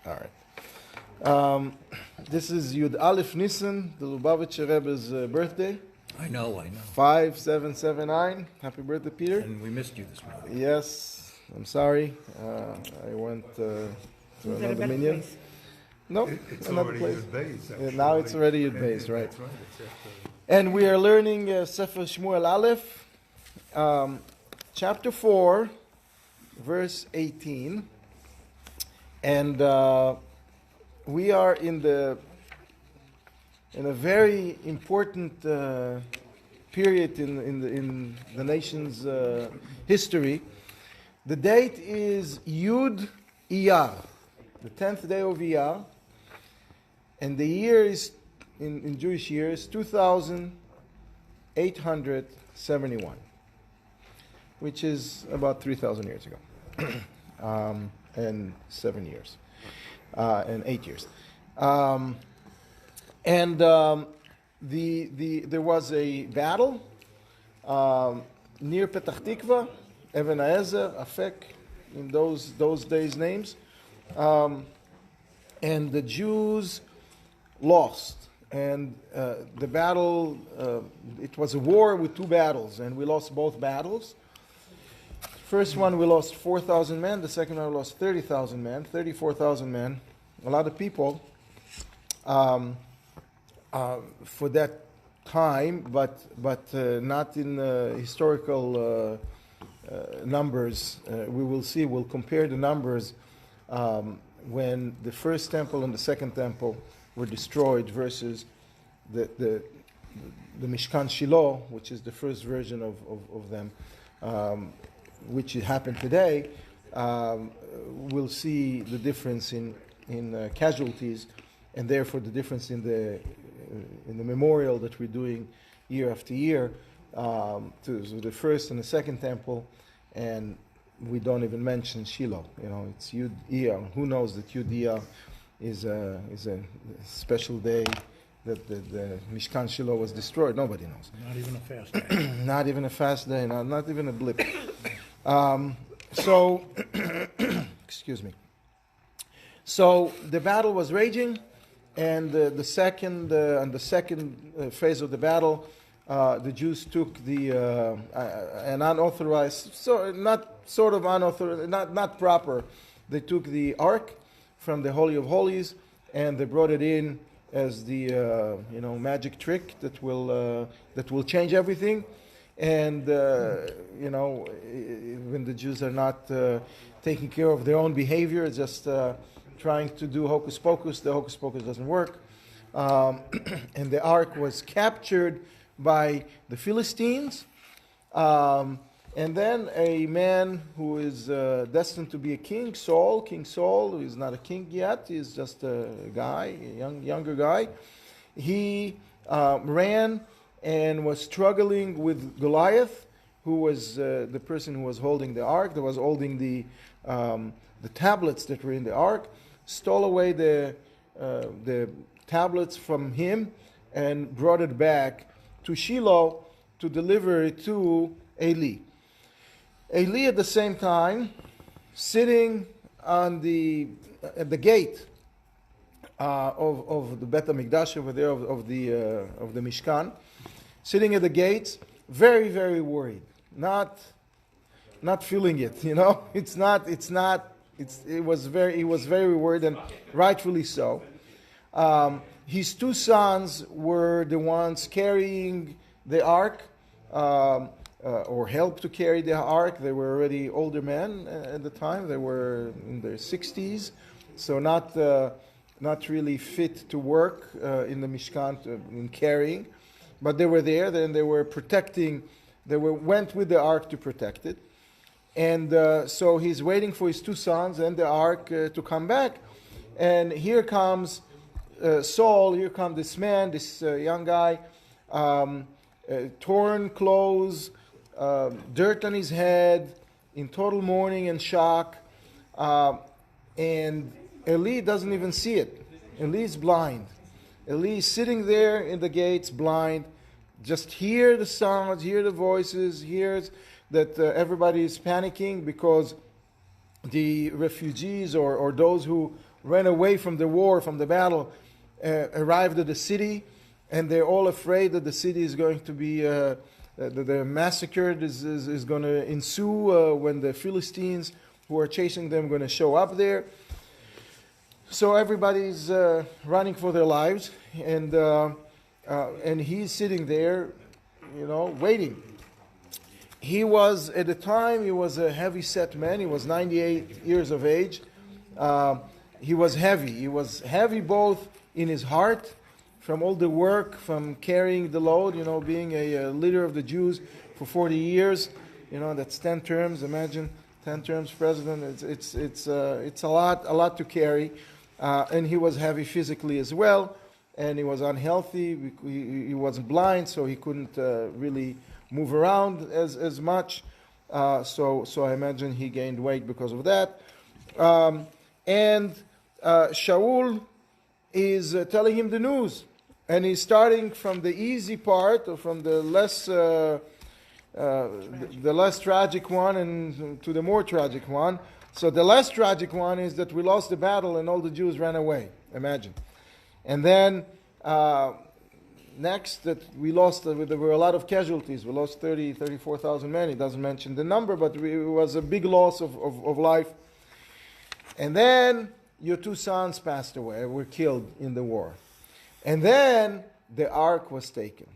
All right. This is Yud Aleph Nissen, the Lubavitcher Rebbe's birthday. I know. 5779. Happy birthday, Peter. And we missed you this morning. Yes, I'm sorry. I went to another minyan. No, It's another already place. Yud Beis, actually. Now it's already Yud Beis, right? That's right. It's after. And we are learning Sefer Shmuel Aleph, chapter 4, verse 18. And we are in a very important period in the nation's history. The date is Yud Iyar, the 10th day of Iyar, and the year is, in Jewish years, 2,871, which is about 3,000 years ago, and 7 years, and 8 years. There was a battle near Petach Tikva, Even Haezer, Afek, in those days' names, and the Jews lost. And the battle, it was a war with two battles, and we lost both battles. First one we lost 4,000 men, the second one we lost 30,000 men, 34,000 men, a lot of people for that time, but not in historical numbers. We will see, we'll compare the numbers when the first temple and the second temple were destroyed versus the Mishkan Shiloh, which is the first version of them, which happened today. We'll see the difference in casualties, and therefore the difference in the memorial that we're doing year after year to the first and the second temple, and we don't even mention Shiloh. It's Yud Iyar. Who knows that Yud Iyar is a special day that the Mishkan Shiloh was destroyed? Nobody knows. Not even a fast day. Not even a fast day. Not even a blip. So, excuse me. So the battle was raging, and the second phase of the battle, the Jews took an unauthorized, not proper. They took the ark from the Holy of Holies, and they brought it in as the magic trick that will change everything. And when the Jews are not taking care of their own behavior, just trying to do hocus pocus, the hocus pocus doesn't work. And the ark was captured by the Philistines. And then a man who is destined to be a king, King Saul, who is not a king yet, he's just a guy, younger guy. He ran and was struggling with Goliath, who was the person who was holding the ark, that was holding the tablets that were in the ark, stole away the tablets from him and brought it back to Shiloh to deliver it to Eli. Eli at the same time, sitting at the gate of the Bet HaMikdash over there, of the Mishkan, sitting at the gates, very, very worried, not feeling it. He was very worried, and rightfully so. His two sons were the ones carrying the ark, or helped to carry the ark. They were already older men at the time. They were in their 60s, so not really fit to work in the Mishkan in carrying. But they were there, and they were protecting. Went with the ark to protect it, and so he's waiting for his two sons and the ark to come back. And here comes Saul. Here comes this man, this young guy, torn clothes, dirt on his head, in total mourning and shock, and Eli doesn't even see it. Eli is blind. Eli is sitting there in the gates, blind, just hear the sounds, hear the voices, hears that everybody is panicking because the refugees or those who ran away from the war, from the battle, arrived at the city, and they're all afraid that the city is going to be the massacre is going to ensue when the Philistines who are chasing them are going to show up there. So everybody's running for their lives, and he's sitting there, waiting. He was, at the time, he was a heavy-set man. He was 98 years of age. He was heavy. He was heavy both in his heart, from all the work, from carrying the load, being a leader of the Jews for 40 years. That's 10 terms. Imagine 10 terms president. It's a lot to carry. And he was heavy physically as well, and he was unhealthy. He was blind, so he couldn't really move around as much. So I imagine he gained weight because of that. And Shaul is telling him the news, and he's starting from the easy part, or from the less tragic one, and to the more tragic one. So the less tragic one is that we lost the battle and all the Jews ran away. Imagine. And then next, that we lost, there were a lot of casualties. We lost 34,000 men. He doesn't mention the number, but it was a big loss of life. And then your two sons passed away, were killed in the war. And then the ark was taken.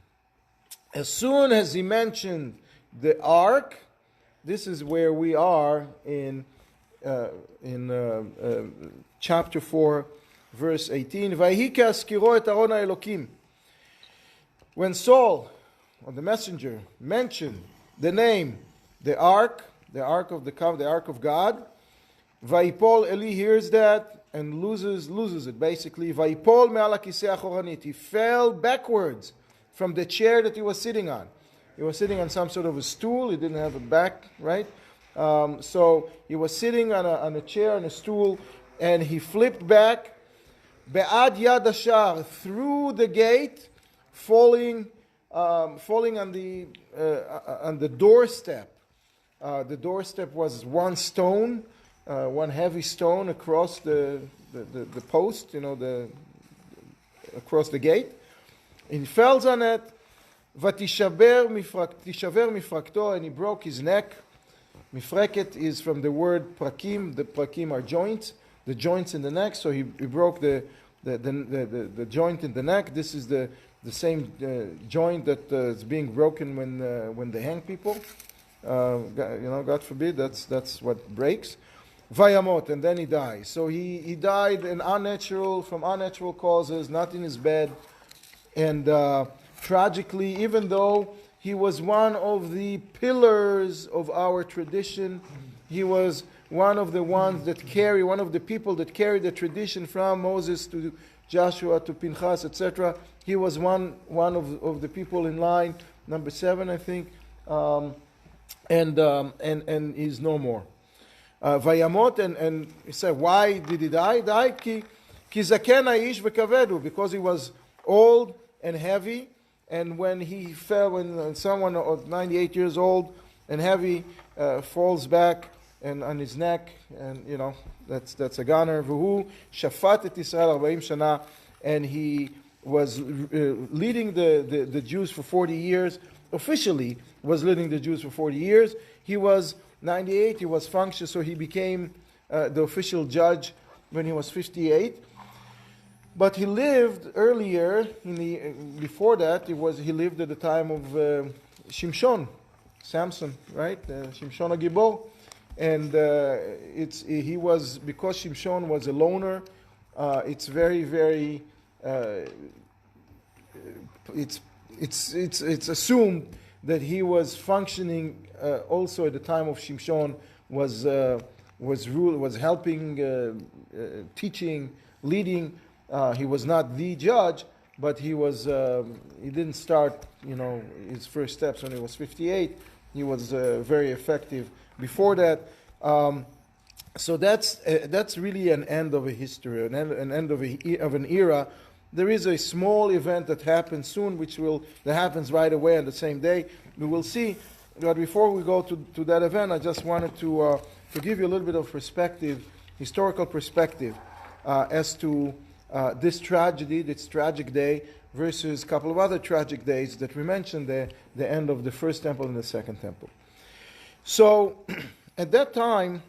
As soon as he mentioned the ark, this is where we are in chapter 4, verse 18. Vayhi ke'azkiro et Aaron ha'elokim. When Saul, or the messenger, mentioned the name, the ark of the covenant, the ark of God, Vayipol, Eli hears that and loses it. Basically, Vayipol me'al hakiseh achoranit. He fell backwards from the chair that he was sitting on. He was sitting on some sort of a stool. He didn't have a back, right? So he was sitting on a chair, on a stool, and he flipped back, be'ad yad hashar, through the gate, falling on the doorstep. The doorstep was one stone, one heavy stone across the post, across the gate. He fell on it, v'tishaver mifrakto, and he broke his neck. Mifreket is from the word prakim. The prakim are joints, the joints in the neck. So he broke the joint in the neck. This is the same joint that is being broken when they hang people. God forbid, that's what breaks. Vayamot, and then he dies. So he died from unnatural causes, not in his bed, and tragically, even though he was one of the pillars of our tradition. He was one of the people that carry the tradition from Moses to Joshua to Pinchas, etc. He was one of the people in line, number 7, I think, and he's no more. Vayamot, and he said, why did he die? Died ki zaken haish v'kavedu, because he was old and heavy. And when he fell, when someone of 98 years old and heavy falls back and on his neck, and that's a goner. V'hu shafat et Yisrael 40 shana, and he was leading the Jews for 40 years. Officially, was leading the Jews for 40 years. He was 98. He was functional, so he became the official judge when he was 58. But he lived earlier, before that, he lived at the time of Shimshon, Samson, right? Shimshon HaGibor. And he was, because Shimshon was a loner, it's very, very, it's assumed that he was functioning also at the time of Shimshon, was helping, teaching, leading. He was not the judge, but he didn't start, his first steps when he was 58. He was very effective before that. So that's really an end of a history, an end of an era. There is a small event that happens soon, that happens right away on the same day. We will see. But before we go to that event, I just wanted to give you a little bit of perspective, historical perspective. as to this tragedy, this tragic day, versus a couple of other tragic days that we mentioned, the end of the first temple and the second temple. So, at that time,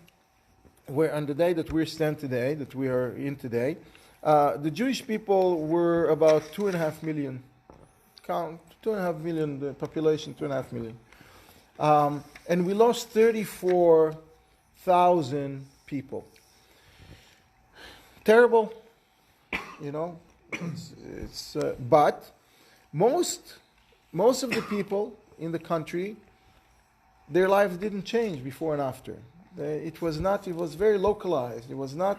on the day that we stand today, that we are in today, the Jewish people were about 2.5 million. Count 2.5 million, the population, 2.5 million. And we lost 34,000 people. Terrible, but most of the people in the country, their lives didn't change before and after. It was very localized. It was not,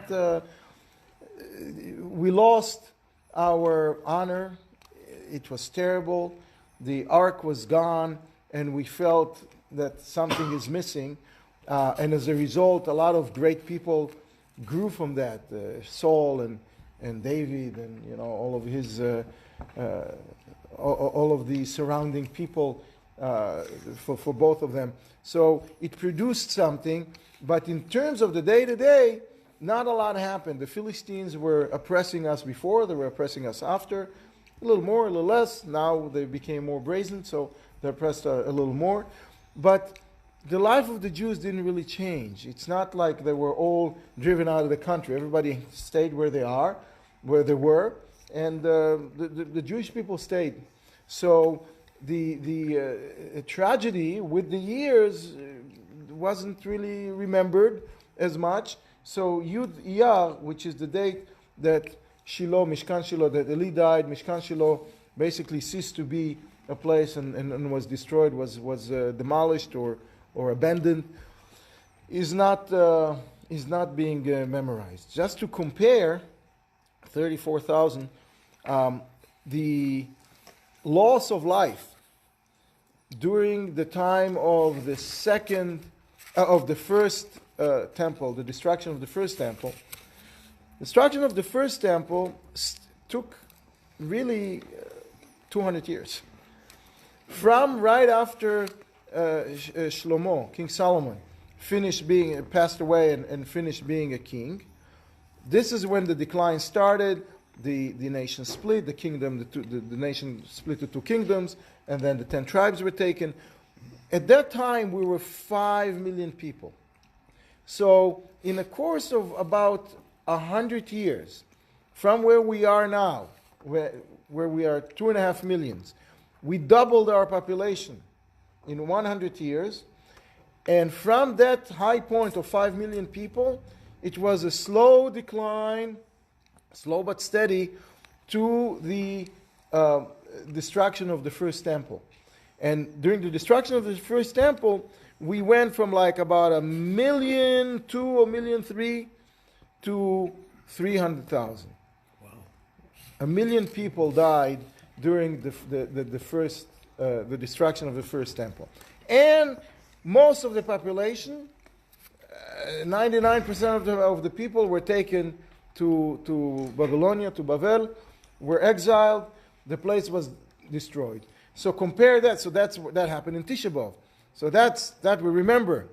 we lost our honor. It was terrible. The ark was gone, and we felt that something is missing. And as a result, a lot of great people grew from that. Saul and David, and all of his, all of the surrounding people for both of them. So it produced something, but in terms of the day-to-day, not a lot happened. The Philistines were oppressing us before; they were oppressing us after. A little more, a little less. Now they became more brazen, so they oppressed a little more. But the life of the Jews didn't really change. It's not like they were all driven out of the country. Everybody stayed where they were, and the Jewish people stayed. So the tragedy with the years wasn't really remembered as much. So Yud Iyar, which is the date that Mishkan Shiloh, that Eli died, Mishkan Shiloh basically ceased to be a place and was destroyed, was demolished or abandoned, is not being memorized. Just to compare, 34,000, the loss of life during the time of the first temple, the destruction of the first temple. Destruction of the first temple took really 200 years. From right after Shlomo, King Solomon, passed away and finished being a king, this is when the decline started. The nation split, the nation split to two kingdoms, and then the 10 tribes were taken. At that time, we were 5 million people. So, in the course of about 100 years, from where we are now, where we are 2.5 million, we doubled our population in 100 years. And from that high point of 5 million people, it was a slow decline, slow but steady, to the destruction of the first temple. And during the destruction of the first temple, we went from like about 1.2 million, 1.3 million to 300,000. Wow. 1 million people died during the destruction of the first temple. And most of the population, 99% of the people were taken to Babylonia, to Babel, were exiled. The place was destroyed. So compare that. So that happened in Tisha B'Av. So that we remember.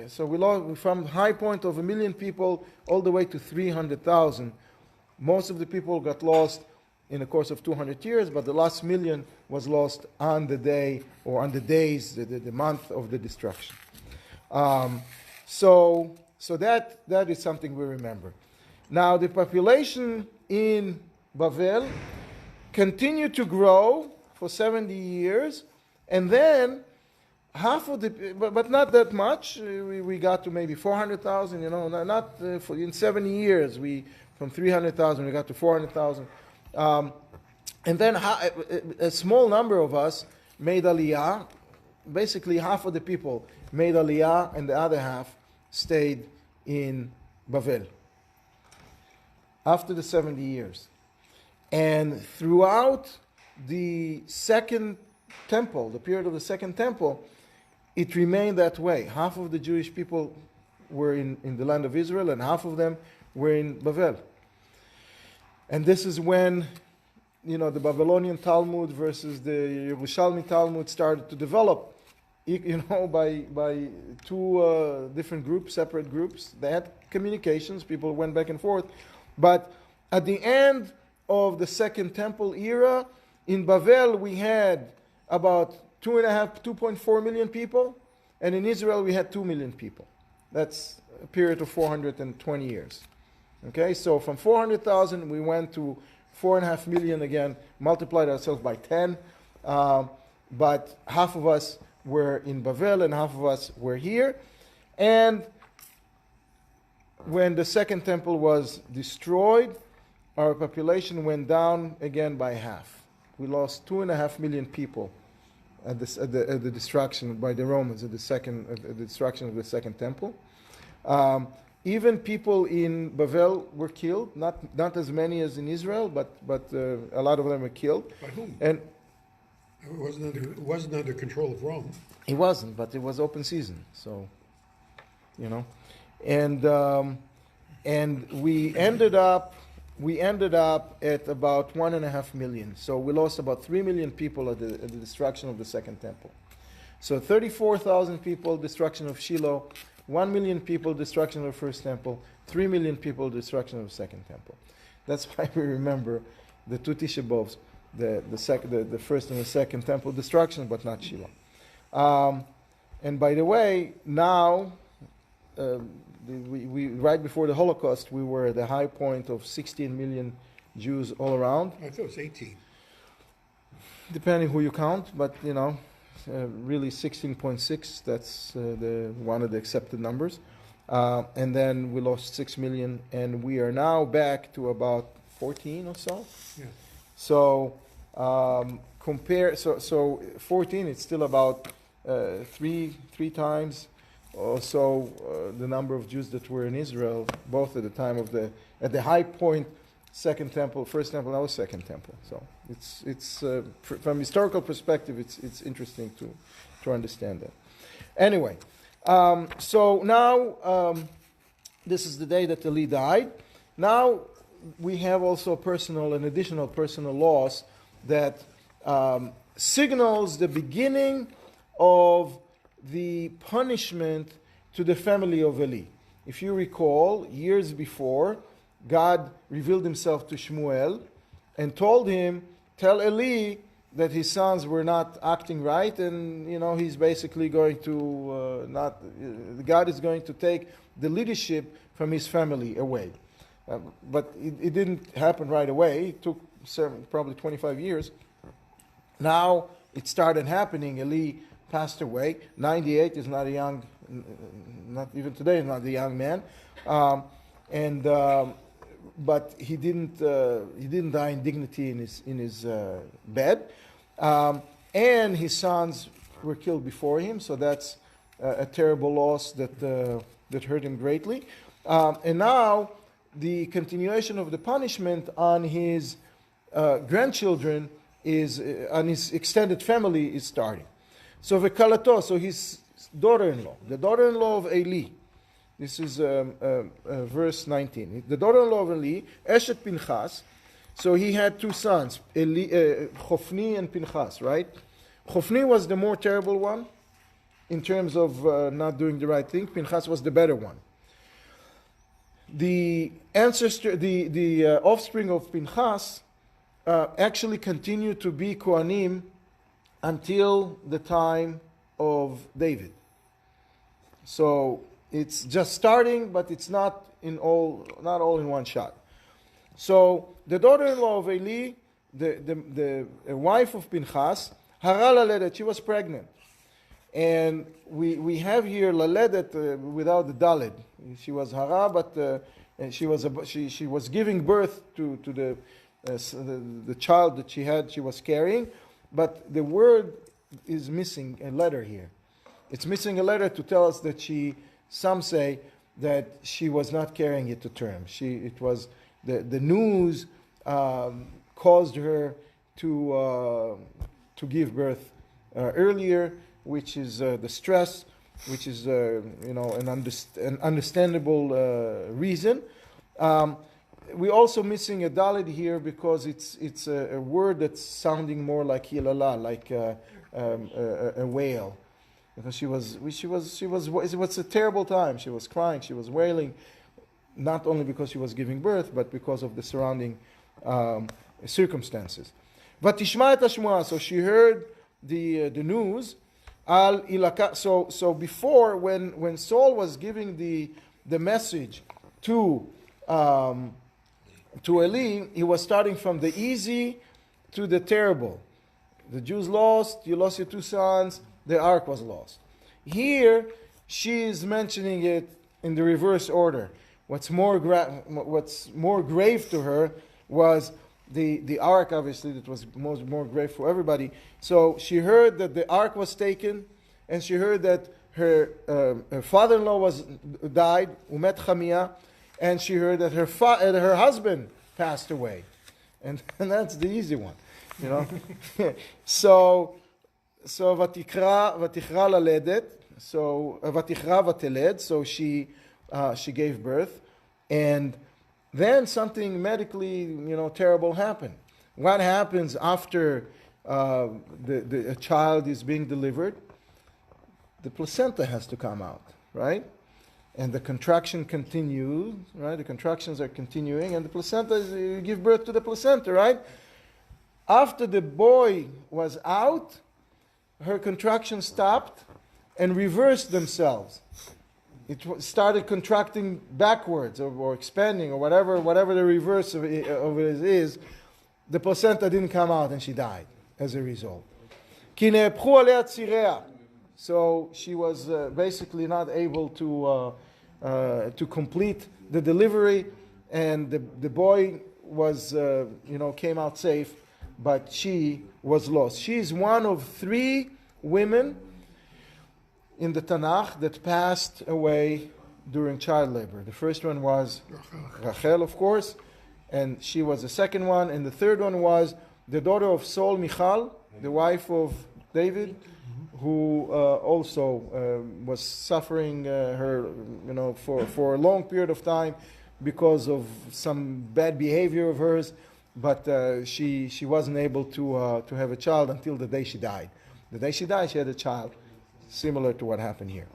So we lost from high point of 1 million people all the way to 300,000. Most of the people got lost in the course of 200 years, but the last million was lost on the day or on the days, the month of the destruction. So that is something we remember. Now the population in Babel continued to grow for 70 years, and then half of the, but not that much. We got to maybe 400,000. In 70 years, from 300,000 we got to 400,000, and then a small number of us made Aliyah. Basically, half of the people made Aliyah, and the other half stayed in Babel after the 70 years. And throughout the second temple, the period of the second temple, it remained that way. Half of the Jewish people were in the land of Israel, and half of them were in Babel. And this is when, the Babylonian Talmud versus the Yerushalmi Talmud started to develop, by two different groups, separate groups. They had communications, people went back and forth, But at the end of the Second Temple era, in Bavel we had about 2.4 million people, and in Israel we had 2 million people. That's a period of 420 years. Okay, so from 400,000 we went to 4.5 million again, multiplied ourselves by 10, but half of us were in Bavel and half of us were here. And when the Second Temple was destroyed, our population went down again by half. We lost 2.5 million people at the destruction by the Romans, at the destruction of the Second Temple. Even people in Bavel were killed, not as many as in Israel, but a lot of them were killed. By whom? And it wasn't under control of Rome. it wasn't, but it was open season, so and we ended up at about 1.5 million. So we lost about 3 million people at the destruction of the Second Temple. So 34,000 people, destruction of Shiloh, 1 million people, destruction of the First Temple, 3 million people, destruction of the Second Temple. That's why we remember the two Tisha B'Avs, the First and the Second Temple destruction, but not Shiloh. And by the way, now, we right before the Holocaust, we were at the high point of 16 million Jews all around. I thought it was 18. Depending who you count, but really 16.6. That's one of the accepted numbers. And then we lost 6 million, and we are now back to about 14 or so. Yeah. So so 14. It's still about three times or so the number of Jews that were in Israel, both at the time of at the high point, Second Temple, First Temple, now Second Temple. So it's from historical perspective, it's interesting to understand that. Anyway, so now this is the day that Eli died. Now we have also an additional personal loss that signals the beginning of the punishment to the family of Eli. If you recall, years before, God revealed himself to Shmuel and told him, tell Eli that his sons were not acting right, and he's basically going to God is going to take the leadership from his family away. But it didn't happen right away. It took probably 25 years. Now it started happening. Eli passed away. 98 is not a young, not even today, not a young man, but he didn't die in dignity in his bed, and his sons were killed before him. So that's a terrible loss that hurt him greatly. And now the continuation of the punishment on his grandchildren on his extended family is starting. So v'kalato, so his daughter-in-law, the daughter-in-law of Eli. This is verse 19. The daughter-in-law of Eli, Eshet Pinchas. So he had two sons, Chofni and Pinchas, right? Chofni was the more terrible one in terms of not doing the right thing. Pinchas was the better one. The offspring of Pinchas actually continued to be Kohanim until the time of David. So it's just starting, but it's not all in one shot. So the daughter-in-law of Eli, the wife of Pinchas, Hara laledet, she was pregnant. And we have here laledet without the daled. She was Hara, but she was giving birth to the child that she was carrying. But the word is missing a letter here. It's missing a letter to tell us that some say that she was not carrying it to term. It was the news caused her to give birth earlier, which is the stress, which is an understandable reason. We're also missing a dalet here because it's a word that's sounding more like hilala, like a wail, because it was a terrible time. She was crying, she was wailing. not only because she was giving birth, but because of the surrounding circumstances. ותשמע את השמועה, so she heard the news. So before, when Saul was giving the message to Eli, he was starting from the easy to the terrible. The Jews lost, you lost your 2 sons, the ark was lost. Here, she is mentioning it in the reverse order. What's more grave to her was the ark, obviously, that was more grave for everybody. So she heard that the ark was taken, and she heard that her father-in-law died, Umet Chamia, and she heard that her husband passed away. And that's the easy one, you know. So Vatikra laledet, so Vatikra vateled, so she gave birth, and then something medically, terrible happened. What happens after a child is being delivered? The placenta has to come out, right? And the contraction continues, right? The contractions are continuing, and the placenta you give birth to the placenta, right? After the boy was out, her contractions stopped and reversed themselves. It started contracting backwards or expanding or whatever the reverse of it is. The placenta didn't come out and she died as a result. So she was basically not able to complete the delivery, and the boy was came out safe, but she was lost. She is one of 3 women in the Tanakh that passed away during child labor. The first one was Rachel, of course, and she was the second one, and the third one was the daughter of Saul, Michal, the wife of David, who also was suffering for a long period of time because of some bad behavior of hers, but she wasn't able to have a child until the day she died. The day she died, she had a child, similar to what happened here.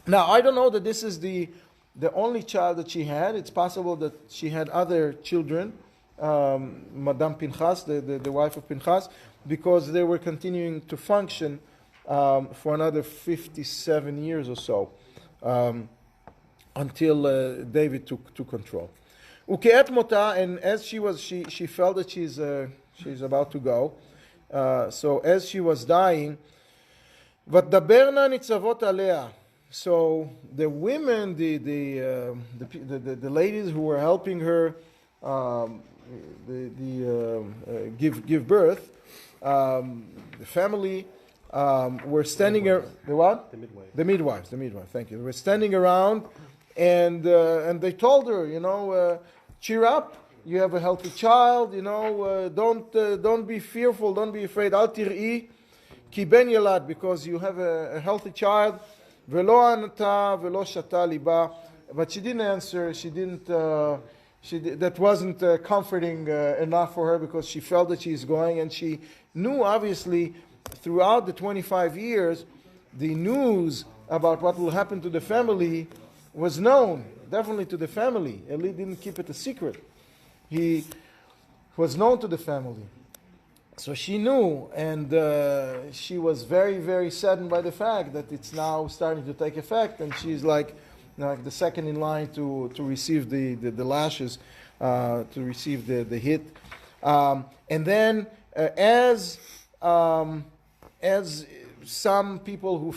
Now, I don't know that this is the only child that she had. It's possible that she had other children, Madame Pinchas, the wife of Pinchas, because they were continuing to function for another 57 years or so, until David took control. Uke'et mota, and as she felt that she's about to go. So as she was dying, ותדברנה ניצבות עליה. So the women, the ladies who were helping her give birth, the family were standing. The what? The midwives. Thank you. They were standing around, and they told her, cheer up. You have a healthy child. Don't be fearful. Don't be afraid. Al tir'i ki ben yalad, because you have a healthy child. Velo anata velo shata liba. But she didn't answer. She didn't. That wasn't comforting enough for her, because she felt that she's going, and she knew, obviously, throughout the 25 years, the news about what will happen to the family was known, definitely to the family. Eli didn't keep it a secret. He was known to the family. So she knew, and she was very, very saddened by the fact that it's now starting to take effect, and she's like the second in line to receive the lashes, to receive the hit. And then as some people who,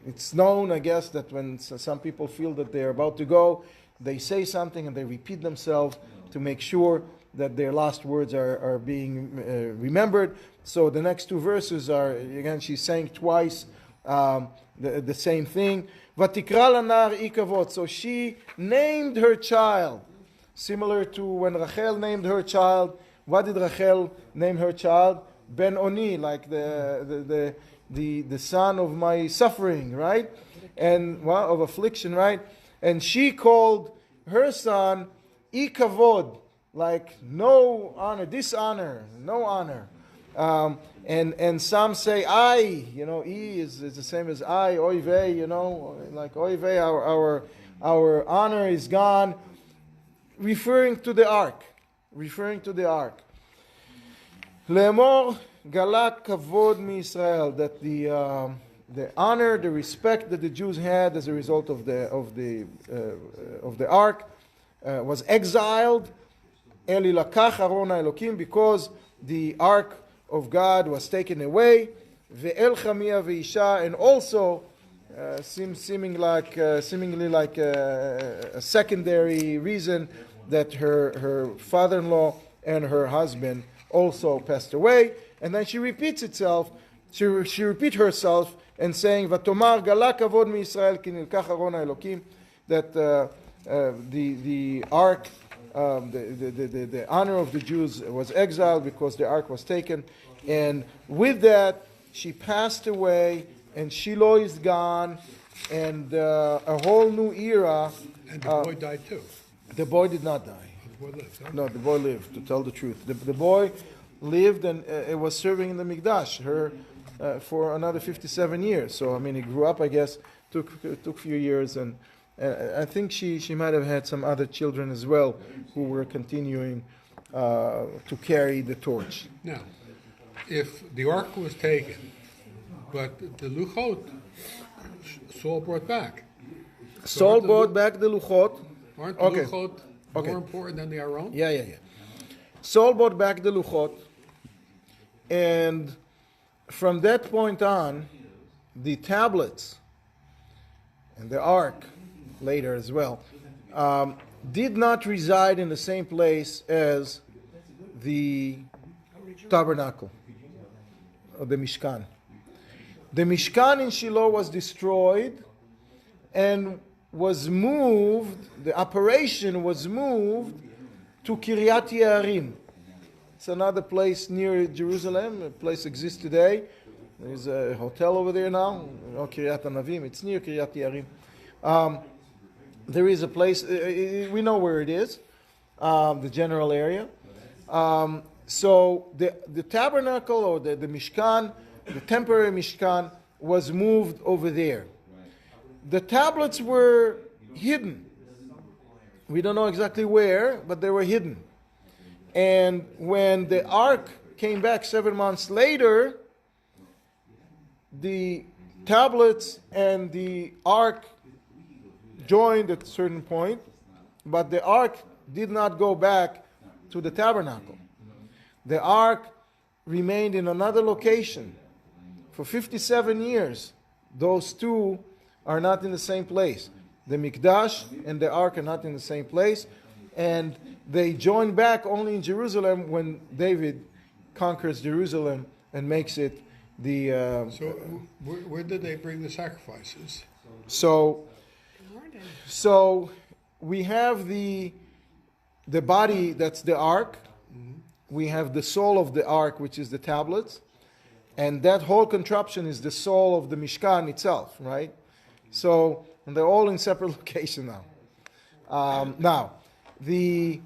it's known, I guess, that when some people feel that they're about to go, they say something and they repeat themselves to make sure that their last words are being remembered. So the next 2 verses are, again, she's saying twice the same thing. Vatikra lanar ikavot. So she named her child, similar to when Rachel named her child. What did Rachel name her child? Ben Oni, like the son of my suffering, right? And of affliction, right? And she called her son Ikavod, like no honor, dishonor, no honor. And some say I, E is the same as I, oy vey, like oy vey, our honor is gone, referring to the ark. לאמור גלה כבוד מישראל, that the honor, the respect that the Jews had as a result of the ark was exiled. Eli lakach Aron Elokim, because the ark of God was taken away. Ve'el chamia ve'isha, and also seemingly like a secondary reason that her father-in-law and her husband also passed away. And then she repeats herself and saying, "Vatomar gala kavod miYisrael ki nilkach Aron Elokim," that the ark, the honor of the Jews was exiled because the ark was taken, and with that she passed away, and Shiloh is gone, and a whole new era. And the boy died too. The boy did not die. The boy lived, huh? No, the boy lived, to tell the truth. The boy lived, and it was serving in the Mikdash for another 57 years. So, I mean, he grew up, I guess, took a few years, and I think she might have had some other children as well who were continuing to carry the torch. Now, if the ark was taken, but the luchot Saul brought back. Saul brought back the luchot. Aren't the luchot more important than the Aron? Yeah. Saul brought back the luchot, and from that point on, the tablets and the ark later as well did not reside in the same place as the tabernacle or the Mishkan. The Mishkan in Shiloh was destroyed and was moved, the operation was moved to Kiryat Yearim. It's another place near Jerusalem. A place exists today. There's a hotel over there now, Kiryat Anavim. It's near Kiryat Yearim. There is a place, we know where it is, the general area. So the tabernacle or the Mishkan, the temporary Mishkan, was moved over there. The tablets were hidden. We don't know exactly where, but they were hidden. And when the ark came back 7 months later, the tablets and the ark joined at a certain point, but the ark did not go back to the tabernacle. The ark remained in another location for 57 years. Those two are not in the same place. The Mikdash and the ark are not in the same place, and they join back only in Jerusalem when David conquers Jerusalem and makes it the... So where did they bring the sacrifices? So we have the body, that's the ark. We have the soul of the ark, which is the tablets. And that whole contraption is the soul of the Mishkan itself, right? So, and they're all in separate locations now. Now, the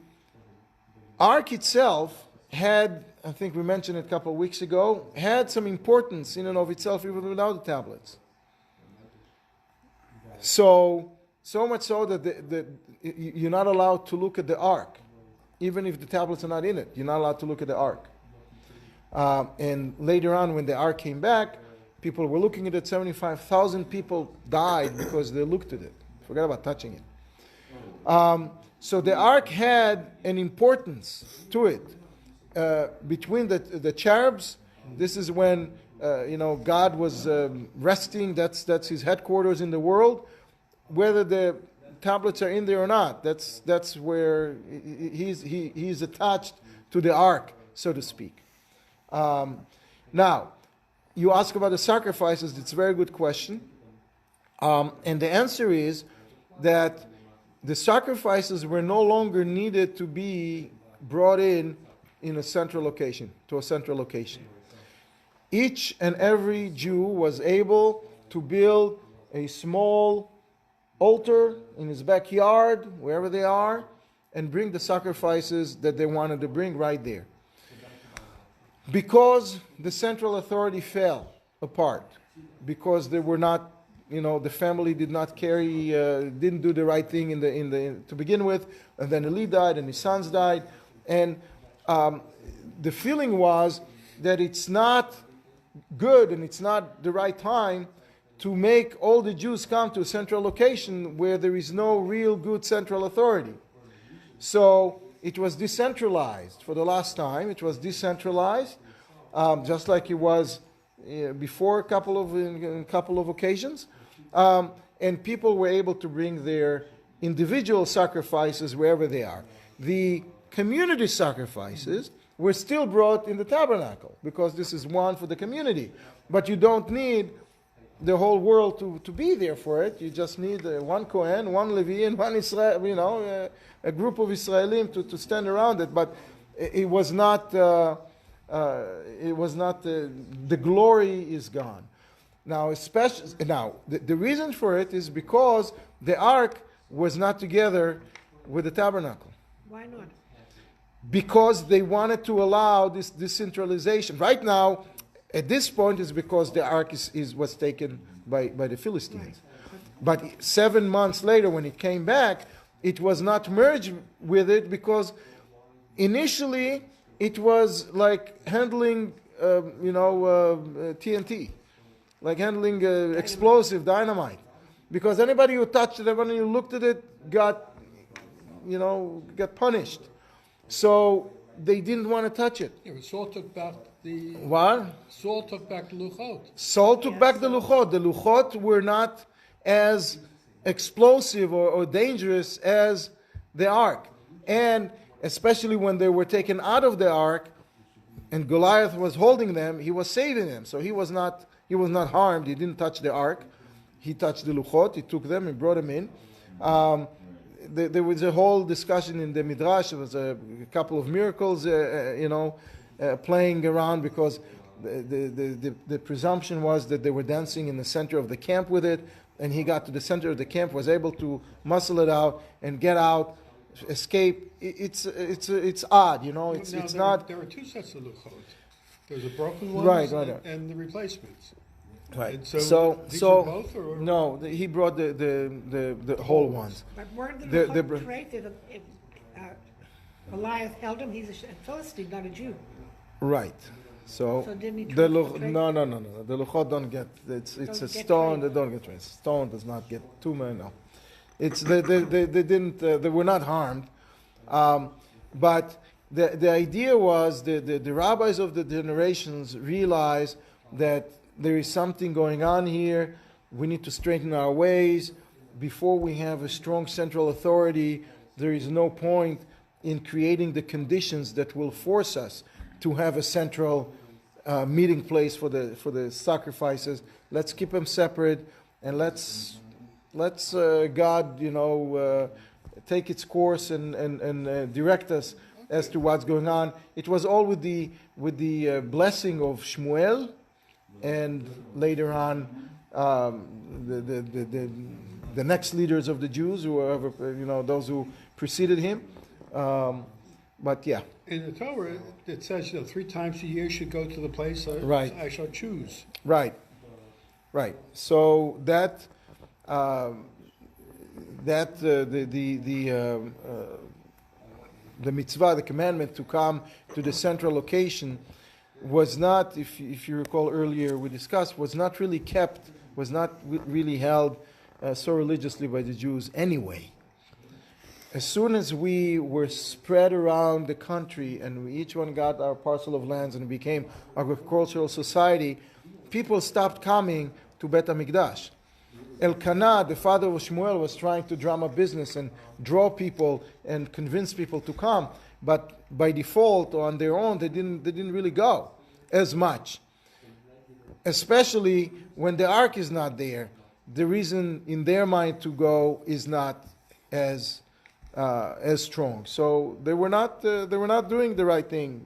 ark itself had, I think we mentioned it a couple of weeks ago, had some importance in and of itself even without the tablets. So much so that you're not allowed to look at the ark. Even if the tablets are not in it, you're not allowed to look at the ark. And later on, when the ark came back, people were looking at it. 75,000 people died because they looked at it. Forget about touching it. So the ark had an importance to it. Between the cherubs, this is when God was resting. That's his headquarters in the world. Whether the tablets are in there or not, that's where he's attached to the ark, so to speak. Now, you ask about the sacrifices. It's a very good question. And the answer is that the sacrifices were no longer needed to be brought in a central location, to a central location. Each and every Jew was able to build a small altar in his backyard, wherever they are, and bring the sacrifices that they wanted to bring right there. Because the central authority fell apart, because they were not the family did not didn't do the right thing to begin with, and then Eli died, and his sons died, and the feeling was that it's not good and it's not the right time to make all the Jews come to a central location where there is no real good central authority. So it was decentralized for the last time. It was decentralized, just like it was before a couple of occasions. And people were able to bring their individual sacrifices wherever they are. The community sacrifices were still brought in the tabernacle because this is one for the community. But you don't need the whole world to be there for it. You just need one Kohen, one Levi, and one Israel, a group of Israelim to stand around it. But it was not. The glory is gone. Now, the reason for it is because the ark was not together with the tabernacle. Why not? Because they wanted to allow this decentralization. Right now, at this point, is because the ark was taken by the Philistines. Right. But 7 months later, when it came back, it was not merged with it because initially it was like handling, TNT, like handling explosive dynamite. Because anybody who touched it, anybody who looked at it, got punished. So they didn't want to touch it. Yeah, but Saul took back the... What? Saul took back the Luchot. Saul took back the Luchot. The Luchot were not as explosive or dangerous as the ark. And especially when they were taken out of the ark and Goliath was holding them, he was saving them. So he was not harmed. He didn't touch the ark. He touched the Luchot. He took them and brought them in. There was a whole discussion in the Midrash. There was a couple of miracles, playing around because the presumption was that they were dancing in the center of the camp with it, and he got to the center of the camp, was able to muscle it out and get out, escape. It's odd, It's not. There are two sets of Luchot. There's a broken one, right. and the replacements. Right. And so these are both, or? No, he brought the whole ones. But weren't The- the Luchot great if Goliath held him? He's a Philistine, not a Jew. Right. So didn't he the try to no. trade? The Luchot don't get. It's Don't a get stone. trade. They don't get traced. Stone does not get tumor. No. It's they didn't. They were not harmed. But the idea was the rabbis of the generations realized that there is something going on here. We need to straighten our ways. Before we have a strong central authority, there is no point in creating the conditions that will force us to have a central meeting place for the sacrifices. Let's keep them separate, and let's God, take its course and direct us as to what's going on. It was all with the blessing of Shmuel, and later on the next leaders of the Jews, whoever those who preceded him. But yeah. In the Torah, it says 3 times a year should go to the place Right. I shall choose. Right. So the mitzvah, the commandment to come to the central location was not, if you recall earlier we discussed, was not really kept, was not really held so religiously by the Jews anyway. As soon as we were spread around the country and we each one got our parcel of lands and it became agricultural society, people stopped coming to Bet HaMikdash. Elkanah, the father of Shmuel, was trying to drum up business and draw people and convince people to come, but by default or on their own, they didn't really go as much. Especially when the ark is not there, the reason in their mind to go is not as strong. So they were not doing the right thing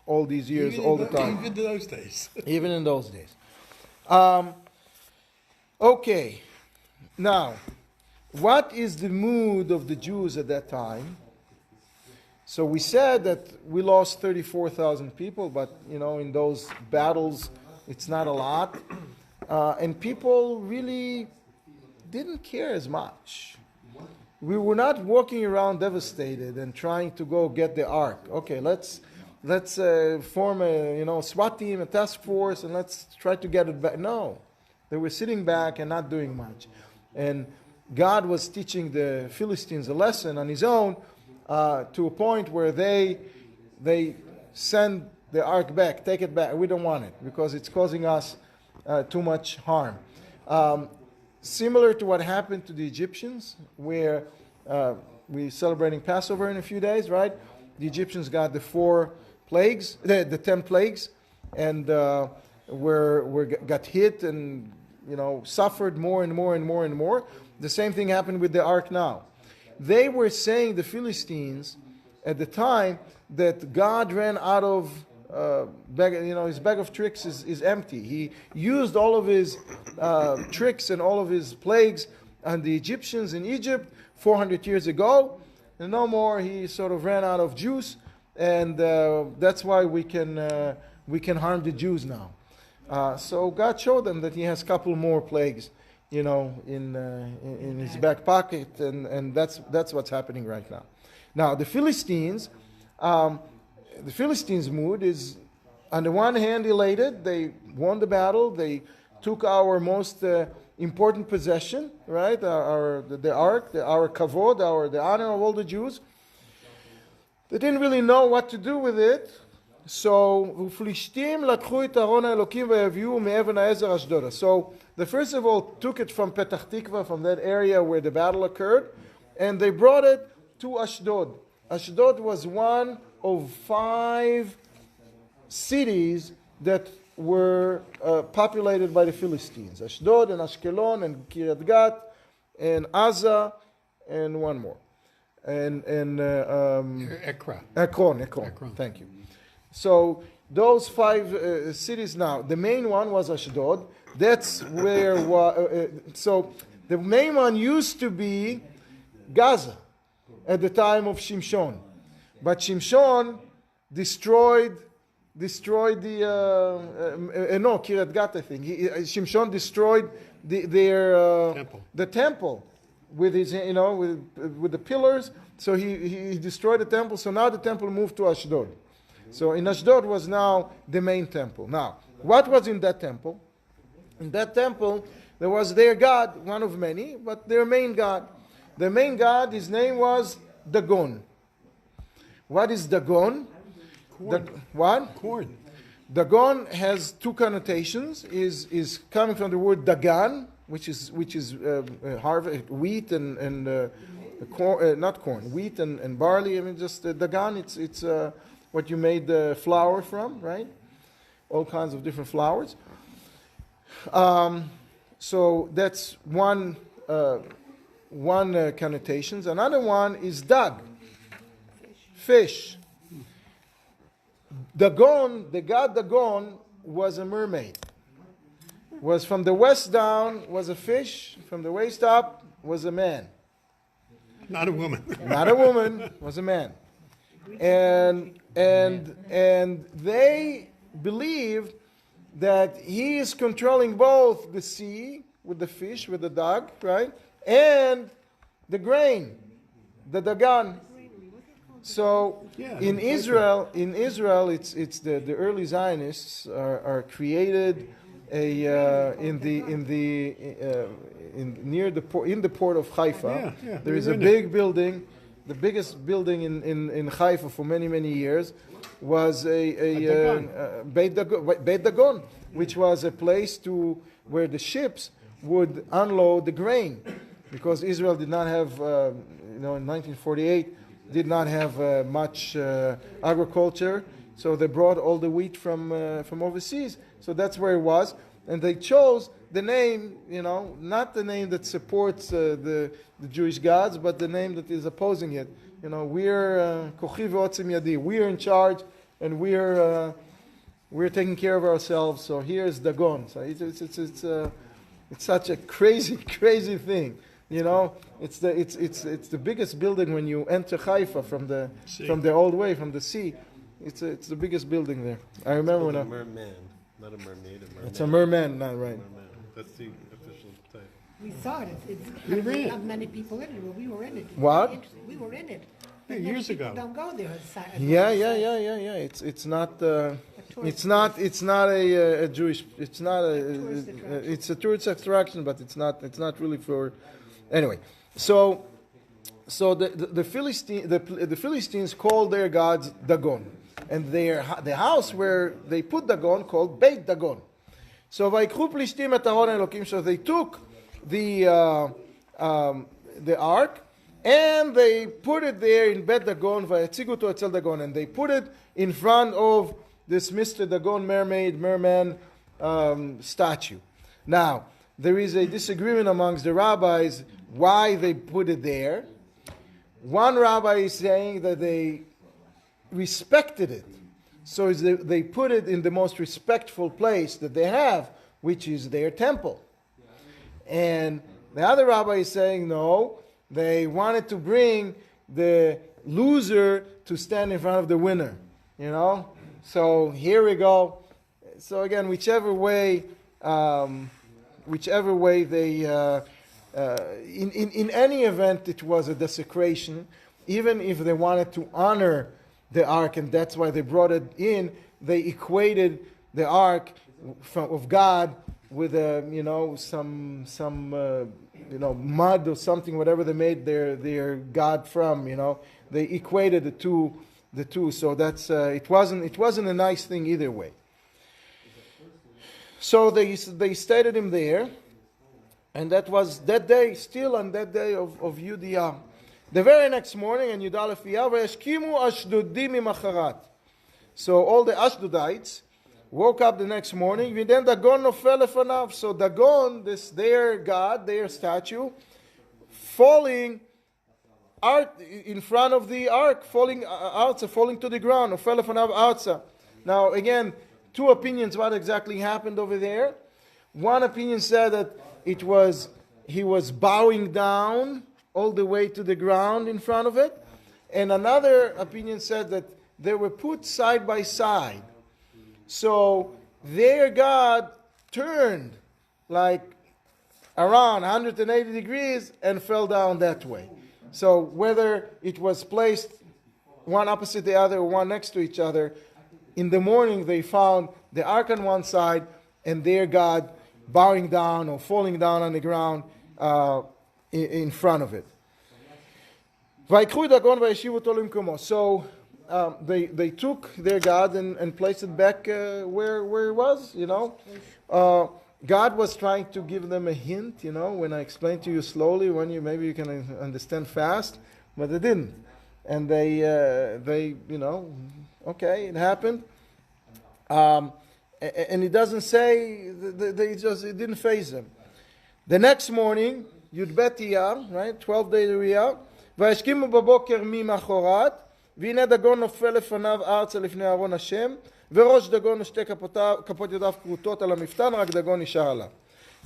all these years, Even all the time. Even in those days. Even in those days. Okay, now, what is the mood of the Jews at that time? So we said that we lost 34,000 people, but in those battles, it's not a lot. and people really didn't care as much. We were not walking around devastated and trying to go get the ark. Okay, let's form a SWAT team, a task force, and let's try to get it back. No, they were sitting back and not doing much. And God was teaching the Philistines a lesson on his own to a point where they send the ark back, take it back. We don't want it because it's causing us too much harm. Similar to what happened to the Egyptians, where we're celebrating Passover in a few days, right? The Egyptians got the 4 plagues, the 10 plagues, and got hit and suffered more and more and more and more. The same thing happened with the ark now. They were saying, the Philistines, at the time, that God ran out of his bag of tricks is empty. He used all of his tricks and all of his plagues on the Egyptians in Egypt 400 years ago, and no more. He sort of ran out of juice, and that's why we can harm the Jews now. So God showed them that he has a couple more plagues, in his back pocket, and that's what's happening right now. Now the Philistines mood is, on the one hand, elated. They won the battle. They took our most important possession, right? The ark, our kavod, the honor of all the Jews. They didn't really know what to do with it. So, ופלישתים לקחו את ארון האלוקים והביאו מאבן העזר אשדודה. So, they first of all took it from Petach Tikva, from that area where the battle occurred, and they brought it to Ashdod. Ashdod was one of 5 cities that were populated by the Philistines. Ashdod and Ashkelon and Kiryat Gat and Aza and one more. Ekron. Thank you. So those 5 cities now. The main one was Ashdod. That's where. So the main one used to be Gaza at the time of Shimshon, but Shimshon destroyed the Kiryat Gat, I think. Shimshon destroyed the temple with his with the pillars. So he destroyed the temple. So now the temple moved to Ashdod. So in Ashdod was now the main temple. Now, what was in that temple? In that temple, there was their God, one of many, but their main God. The main God, his name was Dagon. What is Dagon? What? Corn. Dagon has 2 connotations. Is coming from the word Dagan, which is harvest wheat and corn, not corn, wheat and barley. I mean, just Dagan. It's what you made the flour from, right? All kinds of different flours. So that's one connotations. Another one is dag, fish. Dagon, the god Dagon, was a mermaid. Was from the west down was a fish. From the waist up was a man. Not a woman. Not a woman. Was a man. And they believed that he is controlling both the sea with the fish, with the dog, right, and the grain, the dagan. So in Israel, it's the early Zionists are created in the port of Haifa. There is a big building. The biggest building in Haifa for many years was a Beit Dagon, which was a place where the ships would unload the grain, because Israel did not have, in 1948, did not have much agriculture, so they brought all the wheat from overseas. So that's where it was, and they chose the name, not the name that supports the Jewish gods, but the name that is opposing it. We're kochi ve'otzim yadi. We're in charge, and we're taking care of ourselves. So here's Dagon. So it's such a crazy thing. It's the biggest building when you enter Haifa from the old way, from the sea. It's the biggest building there. I remember when merman, not a mermaid. It's a merman, not right. That's the official title. We saw it. It's We ran. not many people in it, but we were in it. It's What? very interesting. We were in it. Yeah, But many years people ago. don't go there. Yeah. It's not. It's not a Jewish. It's not tourist a. attraction. It's a tourist attraction, but it's not. It's not really for. Anyway, so the Philistines called their gods Dagon, and the house where they put Dagon called Beit Dagon. So ויקחו פלישתים את הארון האלוקים. So they took the ark and they put it there in Bet Dagon ויציגו אותו אצל Dagon, and they put it in front of this Mr. Dagon merman statue. Now there is a disagreement amongst the rabbis why they put it there. One rabbi is saying that they respected it. So they put it in the most respectful place that they have, which is their temple. And the other rabbi is saying, no, they wanted to bring the loser to stand in front of the winner. You know? So here we go. So again, whichever way they... in any event, it was a desecration. Even if they wanted to honor the ark, and that's why they brought it in, they equated the ark of God with some mud or something, whatever they made their God from. They equated the two. So that's it wasn't a nice thing either way. So they stated him there. And that was that day, still on that day of Yud Iyar. The very next morning, in Yud Aleph Iyar, v'yashkimu Ashdodim imacharat. So all the Ashdodites woke up the next morning, v'den Dagon nofel lefanav. So Dagon, their god, their statue, falling out in front of the ark, falling to the ground, nofel lefanav arza. Now again, two opinions what exactly happened over there. One opinion said that he was bowing down all the way to the ground in front of it. And another opinion said that they were put side by side. So their God turned like around 180 degrees and fell down that way. So whether it was placed one opposite the other or one next to each other, in the morning they found the ark on one side and their God bowing down or falling down on the ground in front of it. So they took their God and placed it back where it was, God was trying to give them a hint, when I explained to you slowly, maybe you can understand fast, but they didn't. And they okay, it happened. And it doesn't say, it didn't faze them. The next morning, Yud Bet Iyar, right, 12 days of Iyar, וישכימו בבוקר ממחרת, והנה דגון נופל לפניו ארצה לפני ארון השם, וראש דגון ושתי כפות ידיו כרותות על המפתן, רק דגון נשאר עליו.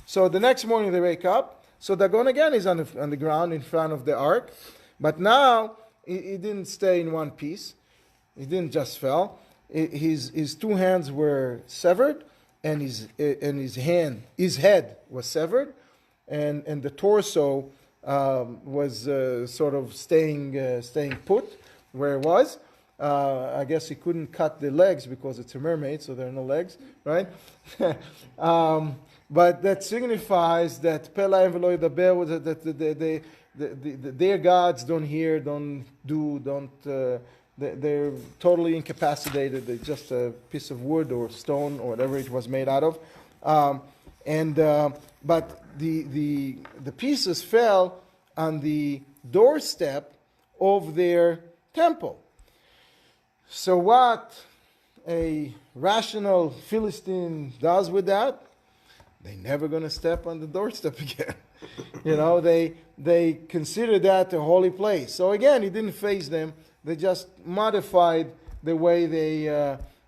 So the next morning they wake up, so Dagon again is on the ground in front of the ark, but now he didn't stay in one piece, he didn't just fell. His two hands were severed, and his head was severed, and the torso was sort of staying put where it was. I guess he couldn't cut the legs because it's a mermaid, so there are no legs, right? But that signifies that Pela and Velo Yidaber, that their gods don't hear, don't do, they're totally incapacitated. They're just a piece of wood or stone or whatever it was made out of. But the pieces fell on the doorstep of their temple. So what a rational Philistine does with that, they're never going to step on the doorstep again. They consider that a holy place. So again, it didn't faze them. They just modified the way they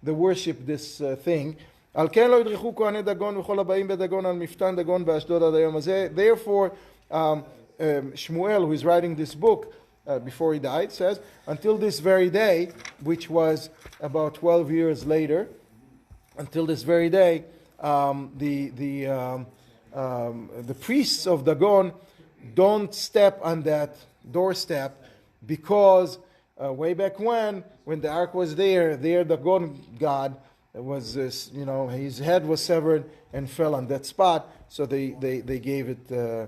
worship this thing. על כן לא ידרכו כהני דגון וכל הבאים בדגון על מפתן דגון באשדוד עד היום הזה. Therefore, Shmuel, who is writing this book before he died, says, until this very day, which was about 12 years later, until this very day, the the priests of Dagon don't step on that doorstep because way back when the ark was there, Dagon god was this, his head was severed and fell on that spot. So they gave it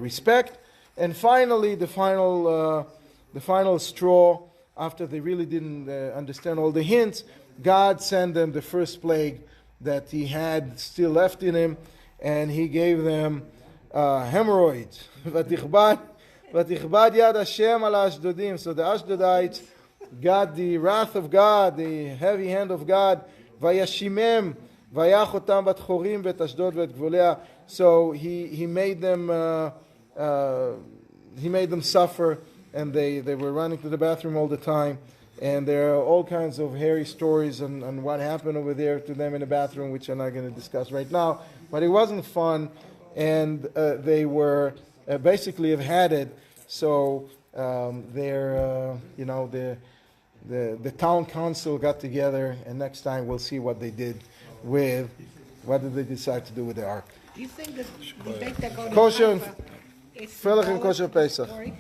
respect. And finally, the final straw, after they really didn't understand all the hints, God sent them the first plague that he had still left in him, and he gave them hemorrhoids. Vatichbad yad Hashem al Ashdodim. So the Ashdodites got the wrath of God, the heavy hand of God. Vayashimem, vayach otam bat chorim vet Ashdod vet gvolea. So he made them suffer, and they were running to the bathroom all the time. And there are all kinds of hairy stories on what happened over there to them in the bathroom, which I'm not going to discuss right now. But it wasn't fun, and they were basically have had it. So the town council got together, and next time we'll see what they decide to do with the ark. Do you think that the date that go to Kosher, Haifa is veilig en symbolic kosher of the Pesach. story?